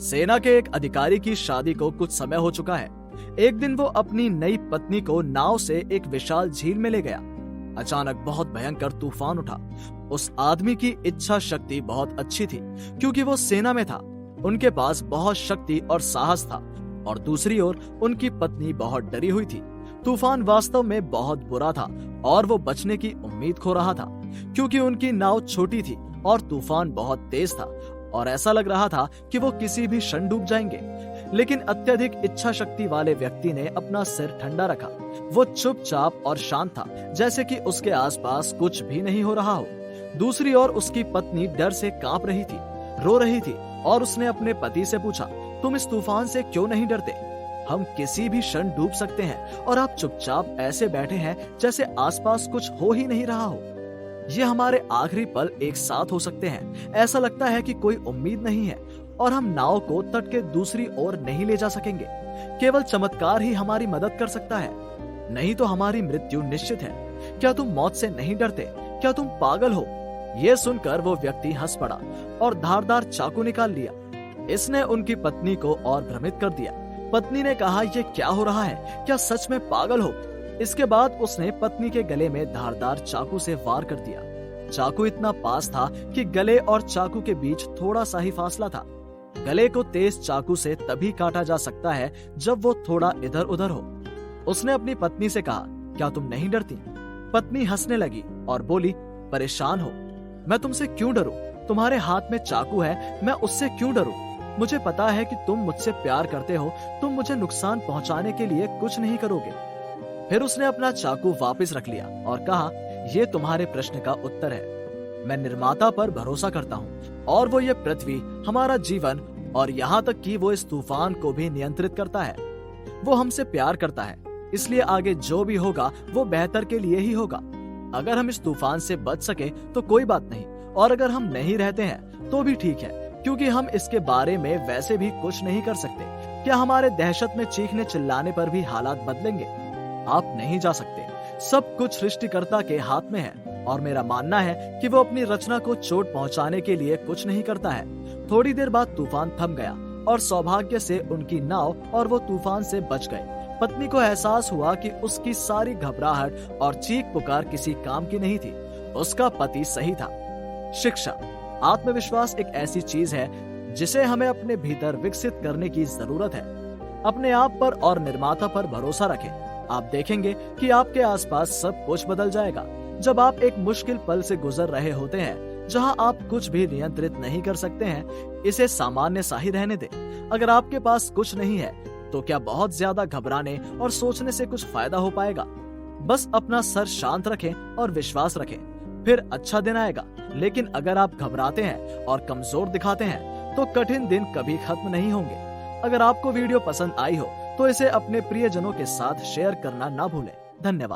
सेना के एक अधिकारी की शादी को कुछ समय हो चुका है। एक दिन वो अपनी नई पत्नी को नाव से एक विशाल झील में ले गया। अचानक बहुत भयंकर तूफान उठा। उस आदमी की इच्छा शक्ति बहुत अच्छी थी क्योंकि वो सेना में था। उनके पास बहुत शक्ति और साहस था और दूसरी ओर उनकी पत्नी बहुत डरी हुई थी। तूफान वास्तव में बहुत बुरा था और वो बचने की उम्मीद खो रहा था क्योंकि उनकी नाव छोटी थी और तूफान बहुत तेज था और ऐसा लग रहा था कि वो किसी भी क्षण डूब जाएंगे। लेकिन अत्यधिक इच्छा शक्ति वाले व्यक्ति ने अपना सिर ठंडा रखा। वो चुपचाप और शांत था, जैसे कि उसके आसपास कुछ भी नहीं हो रहा हो। दूसरी ओर उसकी पत्नी डर से कांप रही थी, रो रही थी और उसने अपने पति से पूछा, तुम इस तूफान से क्यों नहीं डरते? हम किसी भी क्षण डूब सकते हैं और आप चुपचाप ऐसे बैठे हैं जैसे आसपास कुछ हो ही नहीं रहा हो। ये हमारे आखिरी पल एक साथ हो सकते हैं। ऐसा लगता है कि कोई उम्मीद नहीं है और हम नाव को तट के दूसरी ओर नहीं ले जा सकेंगे। केवल चमत्कार ही हमारी मदद कर सकता है, नहीं तो हमारी मृत्यु निश्चित है। क्या तुम मौत से नहीं डरते? क्या तुम पागल हो? ये सुनकर वो व्यक्ति हंस पड़ा और धारदार चाकू निकाल लिया। इसने उनकी पत्नी को और भ्रमित कर दिया। पत्नी ने कहा, ये क्या हो रहा है? क्या सच में पागल हो? इसके बाद उसने पत्नी के गले में धारदार चाकू से वार कर दिया। चाकू इतना पास था कि गले और चाकू के बीच थोड़ा सा ही फासला था। गले को तेज चाकू से तभी काटा जा सकता है जब वो थोड़ा इधर उधर हो। उसने अपनी पत्नी से कहा, क्या तुम नहीं डरती? पत्नी हंसने लगी और बोली, परेशान हो? मैं तुमसे क्यों डरूं? तुम्हारे हाथ में चाकू है, मैं उससे क्यों डरूं? मुझे पता है कि तुम मुझसे प्यार करते हो। तुम मुझे नुकसान पहुंचाने के लिए कुछ नहीं करोगे। फिर उसने अपना चाकू वापस रख लिया और कहा, ये तुम्हारे प्रश्न का उत्तर है। मैं निर्माता पर भरोसा करता हूँ और वो ये पृथ्वी, हमारा जीवन और यहाँ तक कि वो इस तूफान को भी नियंत्रित करता है। वो हमसे प्यार करता है, इसलिए आगे जो भी होगा वो बेहतर के लिए ही होगा। अगर हम इस तूफान से बच सके तो कोई बात नहीं, और अगर हम नहीं रहते हैं तो भी ठीक है, क्योंकि हम इसके बारे में वैसे भी कुछ नहीं कर सकते। क्या हमारे दहशत में चीखने चिल्लाने पर भी हालात बदलेंगे? आप नहीं जा सकते। सब कुछ सृष्टिकर्ता के हाथ में है और मेरा मानना है कि वो अपनी रचना को चोट पहुंचाने के लिए कुछ नहीं करता है। थोड़ी देर बाद तूफान थम गया और सौभाग्य से उनकी नाव और वो तूफान से बच गए। पत्नी को एहसास हुआ कि उसकी सारी घबराहट और चीख पुकार किसी काम की नहीं थी। उसका पति सही था। शिक्षा। आत्मविश्वास एक ऐसी चीज है जिसे हमें अपने भीतर विकसित करने की जरूरत है। अपने आप पर और निर्माता पर भरोसा रखें। आप देखेंगे कि आपके आसपास सब कुछ बदल जाएगा। जब आप एक मुश्किल पल से गुजर रहे होते हैं जहां आप कुछ भी नियंत्रित नहीं कर सकते हैं, इसे सामान्य सा ही रहने दें। अगर आपके पास कुछ नहीं है तो क्या बहुत ज्यादा घबराने और सोचने से कुछ फायदा हो पाएगा? बस अपना सर शांत रखें और विश्वास रखें, फिर अच्छा दिन आएगा। लेकिन अगर आप घबराते हैं और कमजोर दिखाते हैं तो कठिन दिन कभी खत्म नहीं होंगे। अगर आपको वीडियो पसंद आई हो तो इसे अपने प्रियजनों के साथ शेयर करना ना भूलें। धन्यवाद।